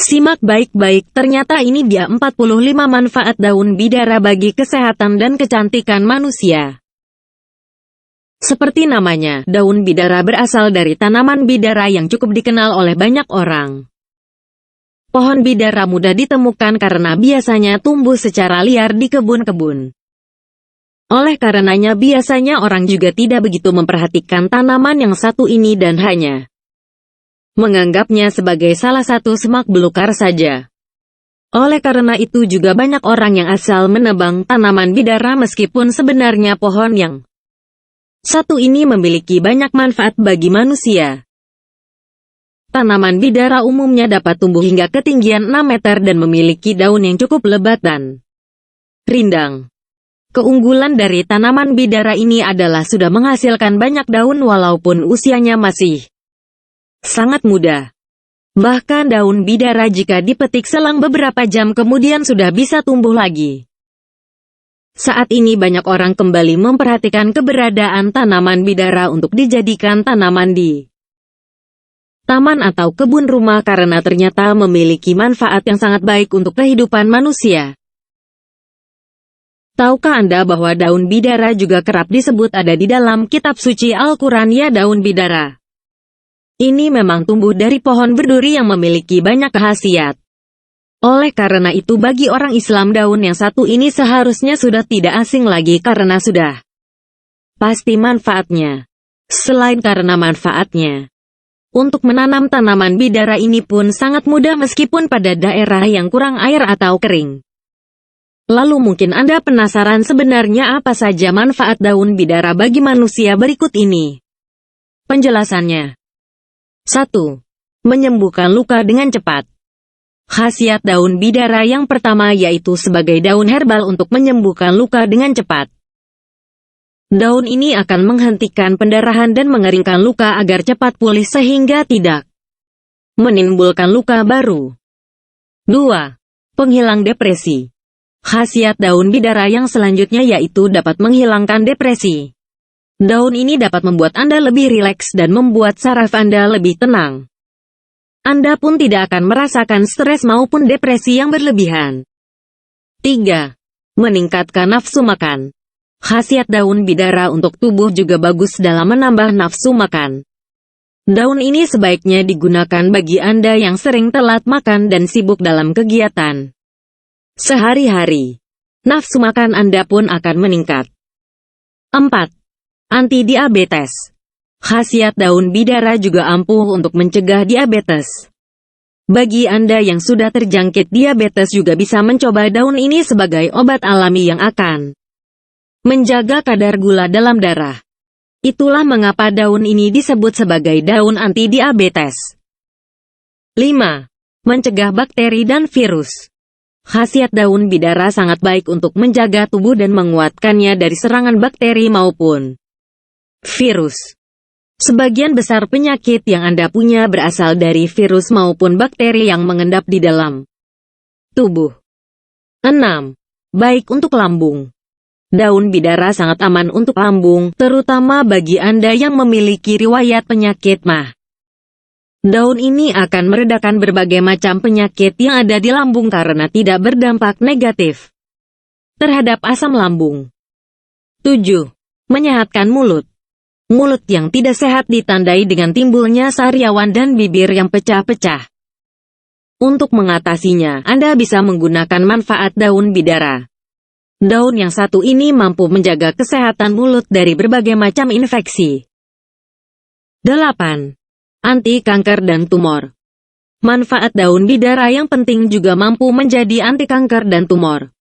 Simak baik-baik, ternyata ini dia 45 manfaat daun bidara bagi kesehatan dan kecantikan manusia. Seperti namanya, daun bidara berasal dari tanaman bidara yang cukup dikenal oleh banyak orang. Pohon bidara mudah ditemukan karena biasanya tumbuh secara liar di kebun-kebun. Oleh karenanya biasanya orang juga tidak begitu memperhatikan tanaman yang satu ini dan hanya menganggapnya sebagai salah satu semak belukar saja. Oleh karena itu juga banyak orang yang asal menebang tanaman bidara meskipun sebenarnya pohon yang satu ini memiliki banyak manfaat bagi manusia. Tanaman bidara umumnya dapat tumbuh hingga ketinggian 6 meter dan memiliki daun yang cukup lebat dan rindang. Keunggulan dari tanaman bidara ini adalah sudah menghasilkan banyak daun walaupun usianya masih sangat muda. Bahkan daun bidara jika dipetik selang beberapa jam kemudian sudah bisa tumbuh lagi. Saat ini banyak orang kembali memperhatikan keberadaan tanaman bidara untuk dijadikan tanaman di taman atau kebun rumah karena ternyata memiliki manfaat yang sangat baik untuk kehidupan manusia. Tahukah Anda bahwa daun bidara juga kerap disebut ada di dalam kitab suci Al-Quran? Ya, daun bidara ini memang tumbuh dari pohon berduri yang memiliki banyak khasiat. Oleh karena itu bagi orang Islam daun yang satu ini seharusnya sudah tidak asing lagi karena sudah pasti manfaatnya. Selain karena manfaatnya, untuk menanam tanaman bidara ini pun sangat mudah meskipun pada daerah yang kurang air atau kering. Lalu mungkin Anda penasaran sebenarnya apa saja manfaat daun bidara bagi manusia? Berikut ini penjelasannya. 1. Menyembuhkan luka dengan cepat. Khasiat daun bidara yang pertama yaitu sebagai daun herbal untuk menyembuhkan luka dengan cepat. Daun ini akan menghentikan pendarahan dan mengeringkan luka agar cepat pulih sehingga tidak menimbulkan luka baru. 2. Penghilang depresi. Khasiat daun bidara yang selanjutnya yaitu dapat menghilangkan depresi. Daun ini dapat membuat Anda lebih rileks dan membuat saraf Anda lebih tenang. Anda pun tidak akan merasakan stres maupun depresi yang berlebihan. 3. Meningkatkan nafsu makan. Khasiat daun bidara untuk tubuh juga bagus dalam menambah nafsu makan. Daun ini sebaiknya digunakan bagi Anda yang sering telat makan dan sibuk dalam kegiatan sehari-hari. Nafsu makan Anda pun akan meningkat. 4. Anti-diabetes. Khasiat daun bidara juga ampuh untuk mencegah diabetes. Bagi Anda yang sudah terjangkit diabetes juga bisa mencoba daun ini sebagai obat alami yang akan menjaga kadar gula dalam darah. Itulah mengapa daun ini disebut sebagai daun anti-diabetes. 5. Mencegah bakteri dan virus. Khasiat daun bidara sangat baik untuk menjaga tubuh dan menguatkannya dari serangan bakteri maupun virus. Sebagian besar penyakit yang Anda punya berasal dari virus maupun bakteri yang mengendap di dalam tubuh. 6. Baik untuk lambung. Daun bidara sangat aman untuk lambung, terutama bagi Anda yang memiliki riwayat penyakit MAH. Daun ini akan meredakan berbagai macam penyakit yang ada di lambung karena tidak berdampak negatif terhadap asam lambung. 7. Menyehatkan mulut. Mulut yang tidak sehat ditandai dengan timbulnya sariawan dan bibir yang pecah-pecah. Untuk mengatasinya, Anda bisa menggunakan manfaat daun bidara. Daun yang satu ini mampu menjaga kesehatan mulut dari berbagai macam infeksi. 8. Anti kanker dan tumor. Manfaat daun bidara yang penting juga mampu menjadi anti kanker dan tumor.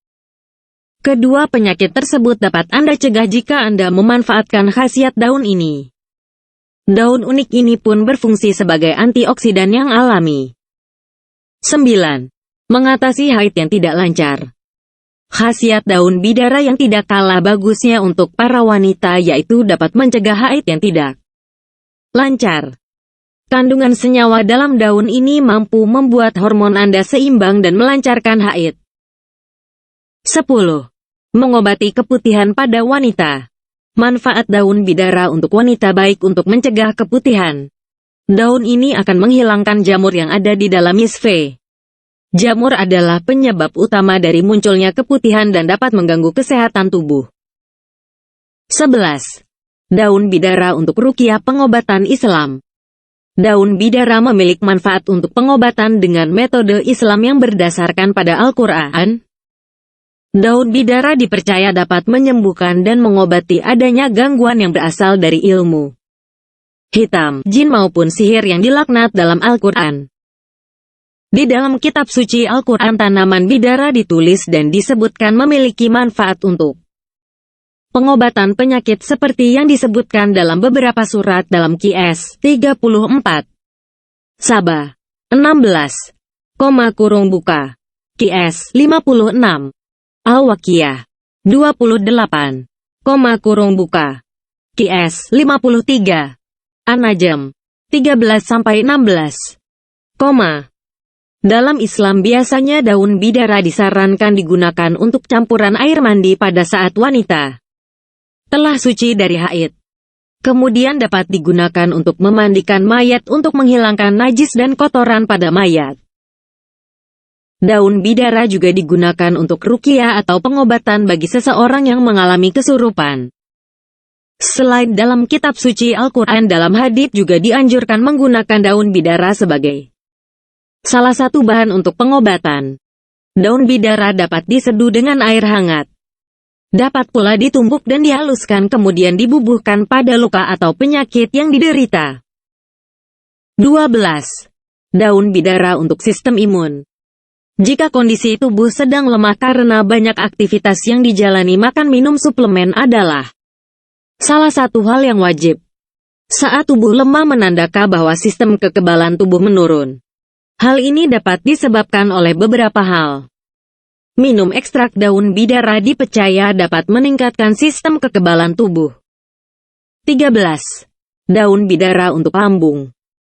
Kedua penyakit tersebut dapat Anda cegah jika Anda memanfaatkan khasiat daun ini. Daun unik ini pun berfungsi sebagai antioksidan yang alami. 9. Mengatasi haid yang tidak lancar. Khasiat daun bidara yang tidak kalah bagusnya untuk para wanita yaitu dapat mencegah haid yang tidak lancar. Kandungan senyawa dalam daun ini mampu membuat hormon Anda seimbang dan melancarkan haid. 10. Mengobati keputihan pada wanita. Manfaat daun bidara untuk wanita baik untuk mencegah keputihan. Daun ini akan menghilangkan jamur yang ada di dalam misve. Jamur adalah penyebab utama dari munculnya keputihan dan dapat mengganggu kesehatan tubuh. 11. Daun bidara untuk ruqyah pengobatan Islam. Daun bidara memiliki manfaat untuk pengobatan dengan metode Islam yang berdasarkan pada Al-Quran. Daun bidara dipercaya dapat menyembuhkan dan mengobati adanya gangguan yang berasal dari ilmu hitam, jin maupun sihir yang dilaknat dalam Al-Quran. Di dalam kitab suci Al-Quran tanaman bidara ditulis dan disebutkan memiliki manfaat untuk pengobatan penyakit seperti yang disebutkan dalam beberapa surat dalam Qs 34. Saba 16. Qs 56. Al-Waqiah 28. Qs 53. An-Najm 13-16. Dalam Islam biasanya daun bidara disarankan digunakan untuk campuran air mandi pada saat wanita telah suci dari haid. Kemudian dapat digunakan untuk memandikan mayat untuk menghilangkan najis dan kotoran pada mayat. Daun bidara juga digunakan untuk ruqyah atau pengobatan bagi seseorang yang mengalami kesurupan. Selain dalam kitab suci Al-Quran, dalam hadits juga dianjurkan menggunakan daun bidara sebagai salah satu bahan untuk pengobatan. Daun bidara dapat diseduh dengan air hangat. Dapat pula ditumbuk dan dihaluskan kemudian dibubuhkan pada luka atau penyakit yang diderita. 12. Daun bidara untuk sistem imun. Jika kondisi tubuh sedang lemah karena banyak aktivitas yang dijalani, makan minum suplemen adalah salah satu hal yang wajib. Saat tubuh lemah menandakan bahwa sistem kekebalan tubuh menurun. Hal ini dapat disebabkan oleh beberapa hal. Minum ekstrak daun bidara dipercaya dapat meningkatkan sistem kekebalan tubuh. 13. Daun bidara untuk lambung.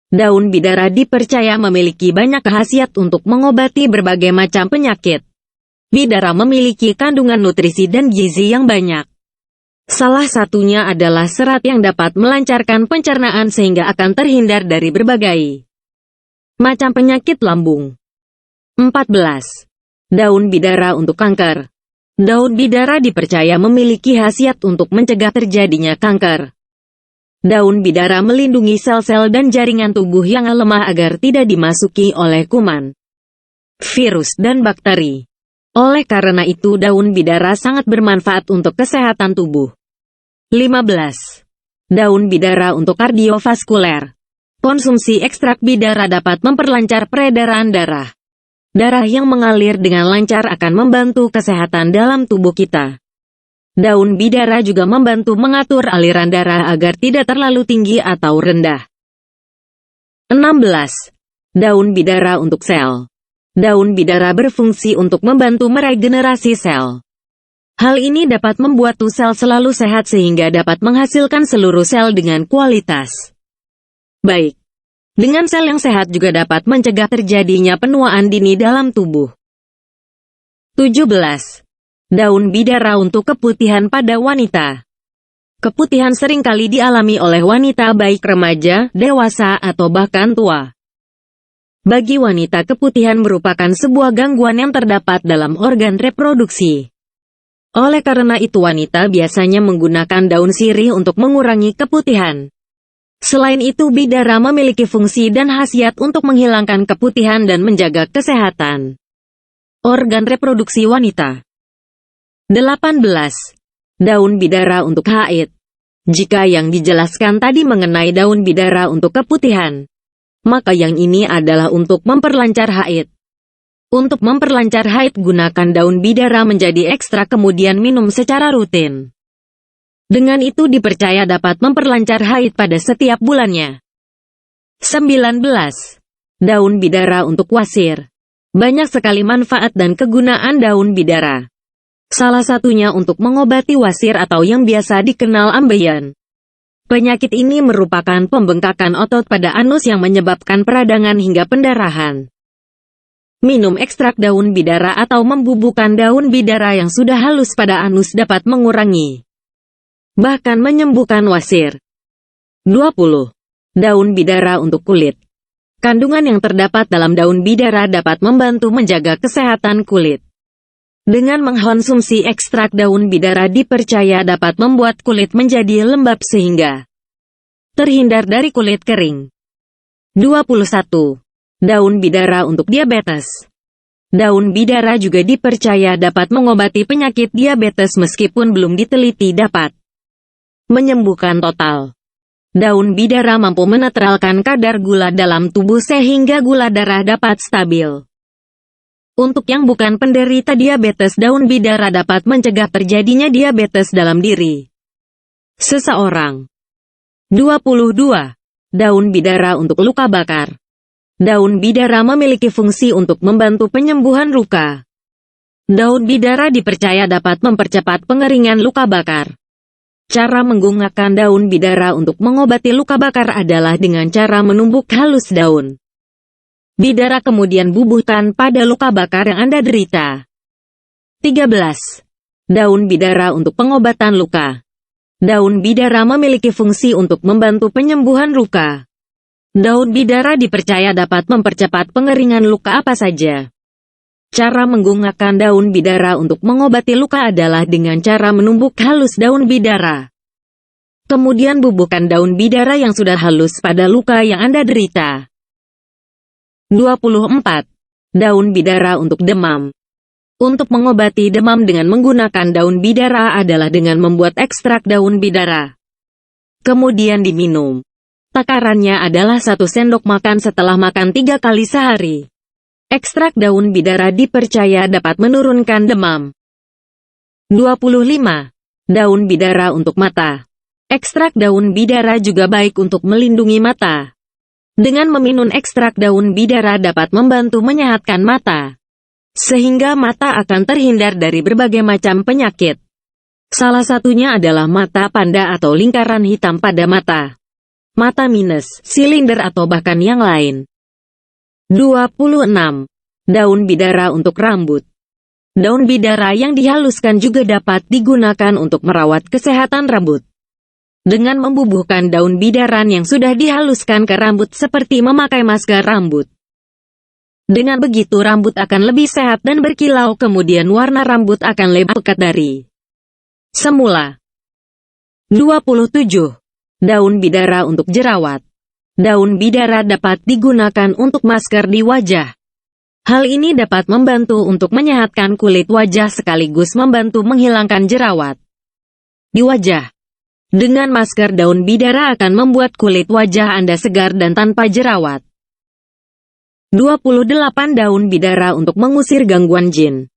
Daun bidara dipercaya memiliki banyak khasiat untuk mengobati berbagai macam penyakit. Bidara memiliki kandungan nutrisi dan gizi yang banyak. Salah satunya adalah serat yang dapat melancarkan pencernaan sehingga akan terhindar dari berbagai macam penyakit lambung. 14. Daun bidara untuk kanker. Daun bidara dipercaya memiliki khasiat untuk mencegah terjadinya kanker. Daun bidara melindungi sel-sel dan jaringan tubuh yang lemah agar tidak dimasuki oleh kuman, virus, dan bakteri. Oleh karena itu daun bidara sangat bermanfaat untuk kesehatan tubuh. 15. Daun bidara untuk kardiovaskuler. Konsumsi ekstrak bidara dapat memperlancar peredaran darah. Darah yang mengalir dengan lancar akan membantu kesehatan dalam tubuh kita. Daun bidara juga membantu mengatur aliran darah agar tidak terlalu tinggi atau rendah. 16. Daun bidara untuk sel. Daun bidara berfungsi untuk membantu meregenerasi sel. Hal ini dapat membuat sel selalu sehat sehingga dapat menghasilkan seluruh sel dengan kualitas baik. Dengan sel yang sehat juga dapat mencegah terjadinya penuaan dini dalam tubuh. 17. Daun bidara untuk keputihan pada wanita. Keputihan seringkali dialami oleh wanita baik remaja, dewasa, atau bahkan tua. Bagi wanita, keputihan merupakan sebuah gangguan yang terdapat dalam organ reproduksi. Oleh karena itu wanita biasanya menggunakan daun sirih untuk mengurangi keputihan. Selain itu bidara memiliki fungsi dan khasiat untuk menghilangkan keputihan dan menjaga kesehatan organ reproduksi wanita. 18. Daun bidara untuk haid. Jika yang dijelaskan tadi mengenai daun bidara untuk keputihan, maka yang ini adalah untuk memperlancar haid. Untuk memperlancar haid gunakan daun bidara menjadi ekstrak kemudian minum secara rutin. Dengan itu dipercaya dapat memperlancar haid pada setiap bulannya. 19. Daun bidara untuk wasir. Banyak sekali manfaat dan kegunaan daun bidara. Salah satunya untuk mengobati wasir atau yang biasa dikenal ambeien. Penyakit ini merupakan pembengkakan otot pada anus yang menyebabkan peradangan hingga pendarahan. Minum ekstrak daun bidara atau membubukkan daun bidara yang sudah halus pada anus dapat mengurangi bahkan menyembuhkan wasir. 20. Daun bidara untuk kulit. Kandungan yang terdapat dalam daun bidara dapat membantu menjaga kesehatan kulit. Dengan mengkonsumsi ekstrak daun bidara dipercaya dapat membuat kulit menjadi lembab sehingga terhindar dari kulit kering. 21. Daun bidara untuk diabetes. Daun bidara juga dipercaya dapat mengobati penyakit diabetes meskipun belum diteliti dapat menyembuhkan total. Daun bidara mampu menetralkan kadar gula dalam tubuh sehingga gula darah dapat stabil. Untuk yang bukan penderita diabetes, daun bidara dapat mencegah terjadinya diabetes dalam diri seseorang. 22. Daun bidara untuk luka bakar. Daun bidara memiliki fungsi untuk membantu penyembuhan luka. Daun bidara dipercaya dapat mempercepat pengeringan luka bakar. Cara menggunakan daun bidara untuk mengobati luka bakar adalah dengan cara menumbuk halus daun bidara kemudian bubuhkan pada luka bakar yang Anda derita. 13. Daun bidara untuk pengobatan luka. Daun bidara memiliki fungsi untuk membantu penyembuhan luka. Daun bidara dipercaya dapat mempercepat pengeringan luka apa saja. Cara menggunakan daun bidara untuk mengobati luka adalah dengan cara menumbuk halus daun bidara. Kemudian bubuhkan daun bidara yang sudah halus pada luka yang Anda derita. 24. Daun bidara untuk demam. Untuk mengobati demam dengan menggunakan daun bidara adalah dengan membuat ekstrak daun bidara. Kemudian diminum. Takarannya adalah 1 sendok makan setelah makan 3 kali sehari. Ekstrak daun bidara dipercaya dapat menurunkan demam. 25. Daun bidara untuk mata. Ekstrak daun bidara juga baik untuk melindungi mata. Dengan meminum ekstrak daun bidara dapat membantu menyehatkan mata, sehingga mata akan terhindar dari berbagai macam penyakit. Salah satunya adalah mata panda atau lingkaran hitam pada mata, mata minus, silinder atau bahkan yang lain. 26. Daun bidara untuk rambut. Daun bidara yang dihaluskan juga dapat digunakan untuk merawat kesehatan rambut. Dengan membubuhkan daun bidaran yang sudah dihaluskan ke rambut seperti memakai masker rambut. Dengan begitu rambut akan lebih sehat dan berkilau, kemudian warna rambut akan lebih pekat dari semula. 27. Daun bidara untuk jerawat. Daun bidara dapat digunakan untuk masker di wajah. Hal ini dapat membantu untuk menyehatkan kulit wajah sekaligus membantu menghilangkan jerawat di wajah. Dengan masker daun bidara akan membuat kulit wajah Anda segar dan tanpa jerawat. 28. Daun bidara untuk mengusir gangguan jin.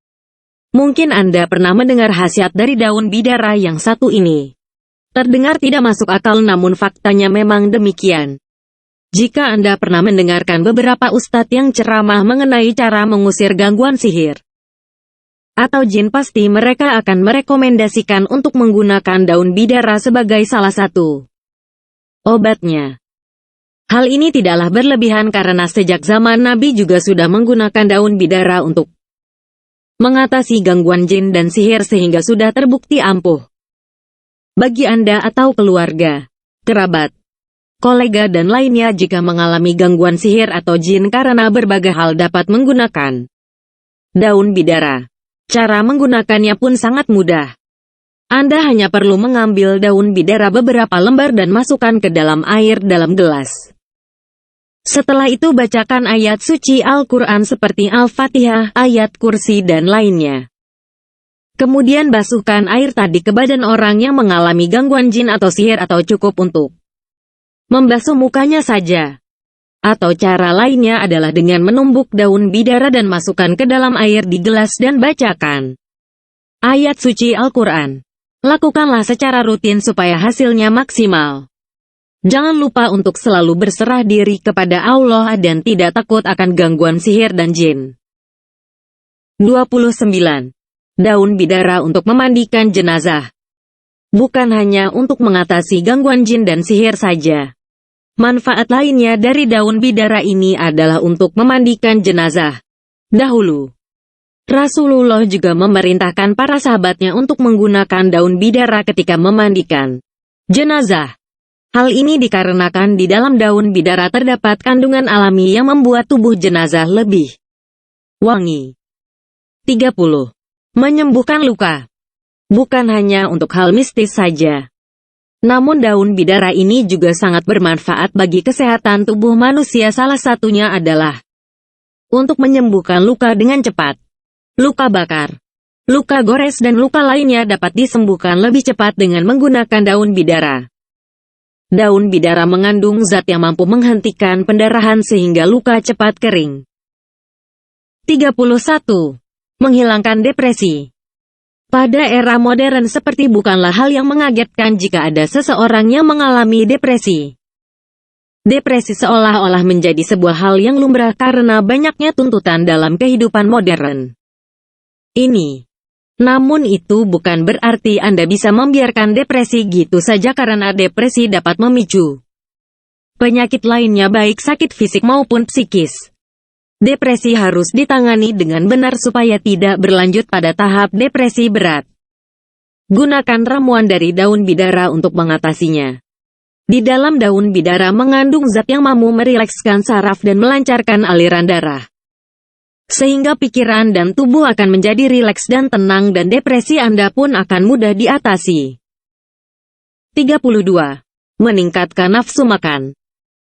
Mungkin Anda pernah mendengar khasiat dari daun bidara yang satu ini. Terdengar tidak masuk akal, namun faktanya memang demikian. Jika Anda pernah mendengarkan beberapa ustadz yang ceramah mengenai cara mengusir gangguan sihir atau jin, pasti mereka akan merekomendasikan untuk menggunakan daun bidara sebagai salah satu obatnya. Hal ini tidaklah berlebihan karena sejak zaman Nabi juga sudah menggunakan daun bidara untuk mengatasi gangguan jin dan sihir sehingga sudah terbukti ampuh. Bagi Anda atau keluarga, kerabat, kolega dan lainnya jika mengalami gangguan sihir atau jin karena berbagai hal dapat menggunakan daun bidara. Cara menggunakannya pun sangat mudah. Anda hanya perlu mengambil daun bidara beberapa lembar dan masukkan ke dalam air dalam gelas. Setelah itu bacakan ayat suci Al-Quran seperti Al-Fatihah, ayat kursi dan lainnya. Kemudian basuhkan air tadi ke badan orang yang mengalami gangguan jin atau sihir atau cukup untuk membasuh mukanya saja. Atau cara lainnya adalah dengan menumbuk daun bidara dan masukkan ke dalam air di gelas dan bacakan ayat suci Al-Quran. Lakukanlah secara rutin supaya hasilnya maksimal. Jangan lupa untuk selalu berserah diri kepada Allah dan tidak takut akan gangguan sihir dan jin. 29. Daun bidara untuk memandikan jenazah. Bukan hanya untuk mengatasi gangguan jin dan sihir saja. Manfaat lainnya dari daun bidara ini adalah untuk memandikan jenazah. Dahulu, Rasulullah juga memerintahkan para sahabatnya untuk menggunakan daun bidara ketika memandikan jenazah. Hal ini dikarenakan di dalam daun bidara terdapat kandungan alami yang membuat tubuh jenazah lebih wangi. 30. Menyembuhkan luka. Bukan hanya untuk hal mistis saja. Namun daun bidara ini juga sangat bermanfaat bagi kesehatan tubuh manusia. Salah satunya adalah untuk menyembuhkan luka dengan cepat. Luka bakar, luka gores dan luka lainnya dapat disembuhkan lebih cepat dengan menggunakan daun bidara. Daun bidara mengandung zat yang mampu menghentikan pendarahan sehingga luka cepat kering. 31. Menghilangkan depresi. Pada era modern seperti bukanlah hal yang mengagetkan jika ada seseorang yang mengalami depresi. Depresi seolah-olah menjadi sebuah hal yang lumrah karena banyaknya tuntutan dalam kehidupan modern ini. Namun itu bukan berarti Anda bisa membiarkan depresi gitu saja karena depresi dapat memicu penyakit lainnya baik sakit fisik maupun psikis. Depresi harus ditangani dengan benar supaya tidak berlanjut pada tahap depresi berat. Gunakan ramuan dari daun bidara untuk mengatasinya. Di dalam daun bidara mengandung zat yang mampu merilekskan saraf dan melancarkan aliran darah. Sehingga pikiran dan tubuh akan menjadi rileks dan tenang dan depresi Anda pun akan mudah diatasi. 32. Meningkatkan nafsu makan.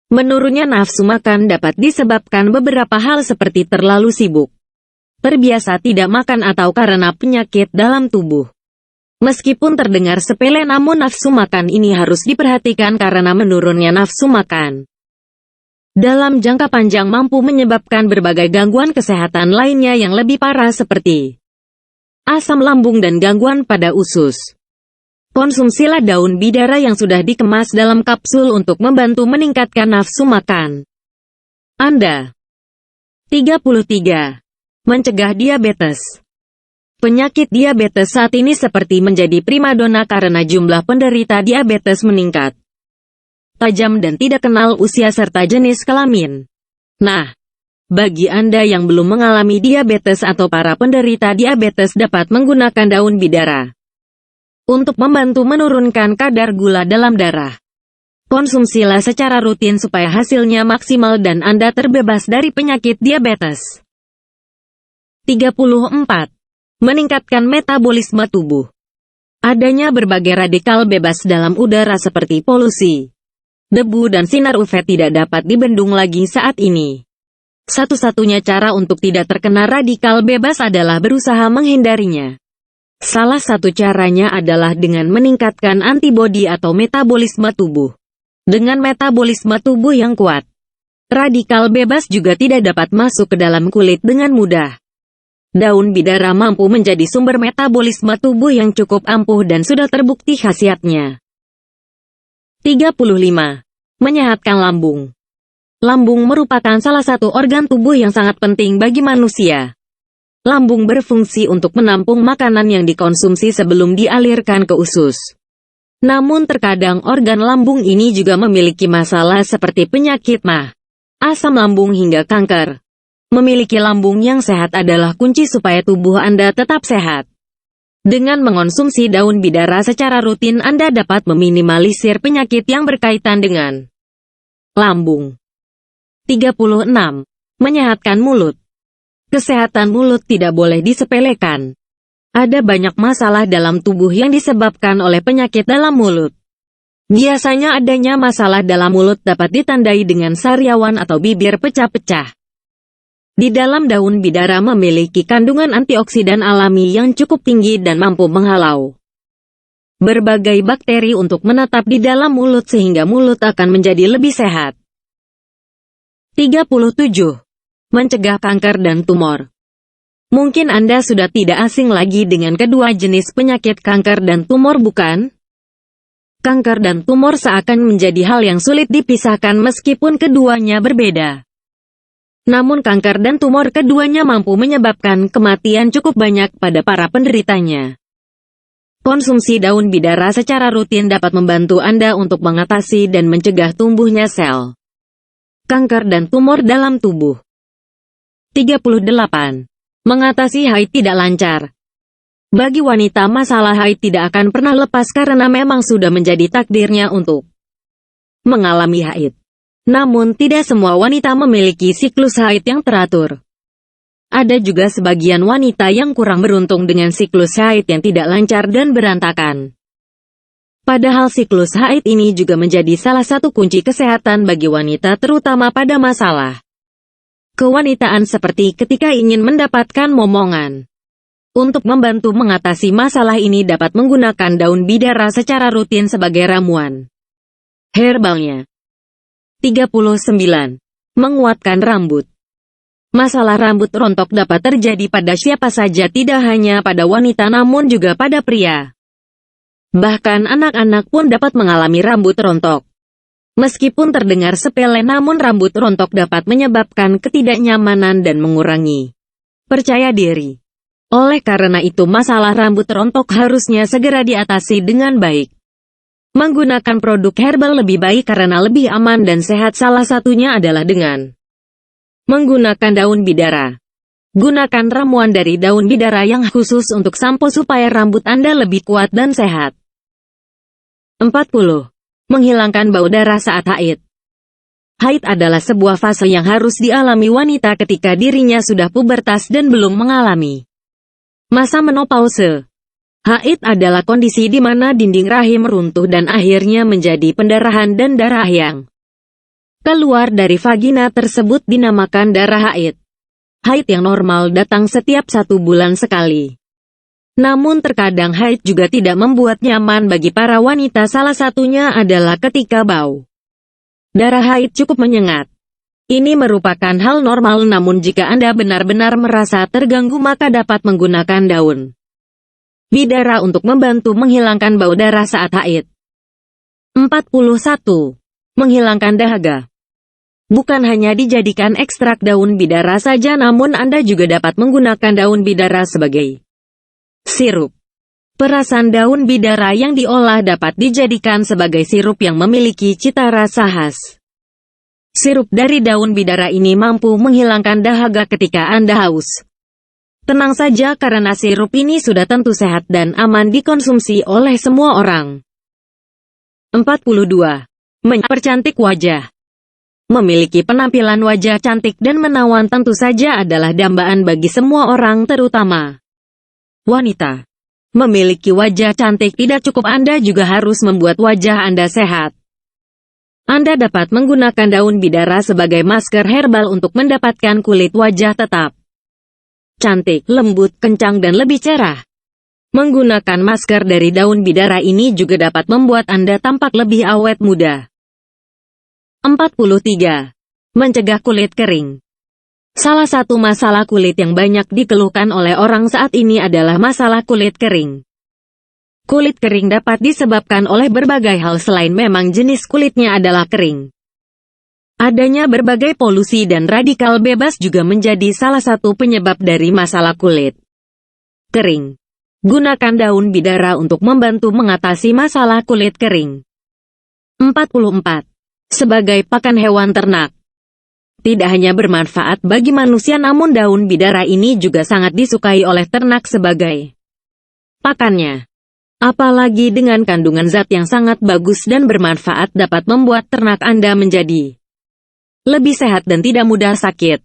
Menurunnya nafsu makan dapat disebabkan beberapa hal seperti terlalu sibuk, terbiasa tidak makan atau karena penyakit dalam tubuh. Meskipun terdengar sepele namun nafsu makan ini harus diperhatikan karena menurunnya nafsu makan dalam jangka panjang mampu menyebabkan berbagai gangguan kesehatan lainnya yang lebih parah seperti asam lambung dan gangguan pada usus. Konsumsilah daun bidara yang sudah dikemas dalam kapsul untuk membantu meningkatkan nafsu makan Anda. 33. Mencegah diabetes. Penyakit diabetes saat ini seperti menjadi primadona karena jumlah penderita diabetes meningkat tajam dan tidak kenal usia serta jenis kelamin. Nah, bagi Anda yang belum mengalami diabetes atau para penderita diabetes dapat menggunakan daun bidara untuk membantu menurunkan kadar gula dalam darah. Konsumsilah secara rutin supaya hasilnya maksimal dan Anda terbebas dari penyakit diabetes. 34. Meningkatkan metabolisme tubuh. Adanya berbagai radikal bebas dalam udara seperti polusi, debu dan sinar UV tidak dapat dibendung lagi saat ini. Satu-satunya cara untuk tidak terkena radikal bebas adalah berusaha menghindarinya. Salah satu caranya adalah dengan meningkatkan antibodi atau metabolisme tubuh. Dengan metabolisme tubuh yang kuat, radikal bebas juga tidak dapat masuk ke dalam kulit dengan mudah. Daun bidara mampu menjadi sumber metabolisme tubuh yang cukup ampuh dan sudah terbukti khasiatnya. 35. Menyehatkan lambung. Lambung merupakan salah satu organ tubuh yang sangat penting bagi manusia. Lambung berfungsi untuk menampung makanan yang dikonsumsi sebelum dialirkan ke usus. Namun terkadang organ lambung ini juga memiliki masalah seperti penyakit MAH, asam lambung hingga kanker. Memiliki lambung yang sehat adalah kunci supaya tubuh Anda tetap sehat. Dengan mengonsumsi daun bidara secara rutin Anda dapat meminimalisir penyakit yang berkaitan dengan lambung. 36. Menyehatkan mulut. Kesehatan mulut tidak boleh disepelekan. Ada banyak masalah dalam tubuh yang disebabkan oleh penyakit dalam mulut. Biasanya adanya masalah dalam mulut dapat ditandai dengan sariawan atau bibir pecah-pecah. Di dalam daun bidara memiliki kandungan antioksidan alami yang cukup tinggi dan mampu menghalau berbagai bakteri untuk menetap di dalam mulut sehingga mulut akan menjadi lebih sehat. 37. Mencegah kanker dan tumor. Mungkin Anda sudah tidak asing lagi dengan kedua jenis penyakit kanker dan tumor, bukan? Kanker dan tumor seakan menjadi hal yang sulit dipisahkan meskipun keduanya berbeda. Namun kanker dan tumor keduanya mampu menyebabkan kematian cukup banyak pada para penderitanya. Konsumsi daun bidara secara rutin dapat membantu Anda untuk mengatasi dan mencegah tumbuhnya sel kanker dan tumor dalam tubuh. 38. Mengatasi haid tidak lancar. Bagi wanita masalah haid tidak akan pernah lepas karena memang sudah menjadi takdirnya untuk mengalami haid. Namun tidak semua wanita memiliki siklus haid yang teratur. Ada juga sebagian wanita yang kurang beruntung dengan siklus haid yang tidak lancar dan berantakan. Padahal siklus haid ini juga menjadi salah satu kunci kesehatan bagi wanita terutama pada masalah kewanitaan seperti ketika ingin mendapatkan momongan. Untuk membantu mengatasi masalah ini dapat menggunakan daun bidara secara rutin sebagai ramuan herbalnya. 39. Menguatkan rambut. Masalah rambut rontok dapat terjadi pada siapa saja, tidak hanya pada wanita namun juga pada pria. Bahkan anak-anak pun dapat mengalami rambut rontok. Meskipun terdengar sepele namun rambut rontok dapat menyebabkan ketidaknyamanan dan mengurangi percaya diri. Oleh karena itu masalah rambut rontok harusnya segera diatasi dengan baik. Menggunakan produk herbal lebih baik karena lebih aman dan sehat, salah satunya adalah dengan menggunakan daun bidara. Gunakan ramuan dari daun bidara yang khusus untuk sampo supaya rambut Anda lebih kuat dan sehat. 40. Menghilangkan bau darah saat haid. Haid adalah sebuah fase yang harus dialami wanita ketika dirinya sudah pubertas dan belum mengalami masa menopause. Haid adalah kondisi di mana dinding rahim runtuh dan akhirnya menjadi pendarahan dan darah yang keluar dari vagina tersebut dinamakan darah haid. Haid yang normal datang setiap 1 bulan sekali. Namun terkadang haid juga tidak membuat nyaman bagi para wanita, salah satunya adalah ketika bau darah haid cukup menyengat. Ini merupakan hal normal, namun jika Anda benar-benar merasa terganggu maka dapat menggunakan daun bidara untuk membantu menghilangkan bau darah saat haid. 41. Menghilangkan dahaga. Bukan hanya dijadikan ekstrak daun bidara saja namun Anda juga dapat menggunakan daun bidara sebagai sirup. Perasan daun bidara yang diolah dapat dijadikan sebagai sirup yang memiliki cita rasa khas. Sirup dari daun bidara ini mampu menghilangkan dahaga ketika Anda haus. Tenang saja karena sirup ini sudah tentu sehat dan aman dikonsumsi oleh semua orang. 42. Mempercantik wajah. Memiliki penampilan wajah cantik dan menawan tentu saja adalah dambaan bagi semua orang terutama wanita. Memiliki wajah cantik tidak cukup, Anda juga harus membuat wajah Anda sehat. Anda dapat menggunakan daun bidara sebagai masker herbal untuk mendapatkan kulit wajah tetap cantik, lembut, kencang dan lebih cerah. Menggunakan masker dari daun bidara ini juga dapat membuat Anda tampak lebih awet muda. 43. Mencegah kulit kering. Salah satu masalah kulit yang banyak dikeluhkan oleh orang saat ini adalah masalah kulit kering. Kulit kering dapat disebabkan oleh berbagai hal selain memang jenis kulitnya adalah kering. Adanya berbagai polusi dan radikal bebas juga menjadi salah satu penyebab dari masalah kulit kering. Gunakan daun bidara untuk membantu mengatasi masalah kulit kering. 44. Sebagai pakan hewan ternak. Tidak hanya bermanfaat bagi manusia namun daun bidara ini juga sangat disukai oleh ternak sebagai pakannya. Apalagi dengan kandungan zat yang sangat bagus dan bermanfaat dapat membuat ternak Anda menjadi lebih sehat dan tidak mudah sakit.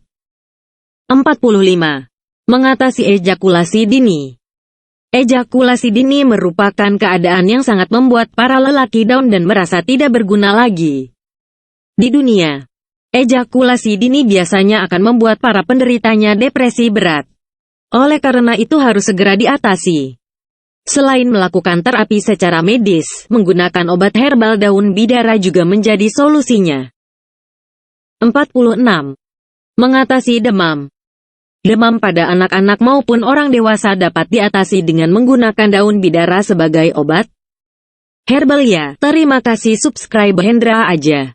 45. Mengatasi ejakulasi dini. Ejakulasi dini merupakan keadaan yang sangat membuat para lelaki down dan merasa tidak berguna lagi di dunia. Ejakulasi dini biasanya akan membuat para penderitanya depresi berat. Oleh karena itu harus segera diatasi. Selain melakukan terapi secara medis, menggunakan obat herbal daun bidara juga menjadi solusinya. 46. Mengatasi demam. Demam pada anak-anak maupun orang dewasa dapat diatasi dengan menggunakan daun bidara sebagai obat herbal ya. Terima kasih, subscribe Hendra aja.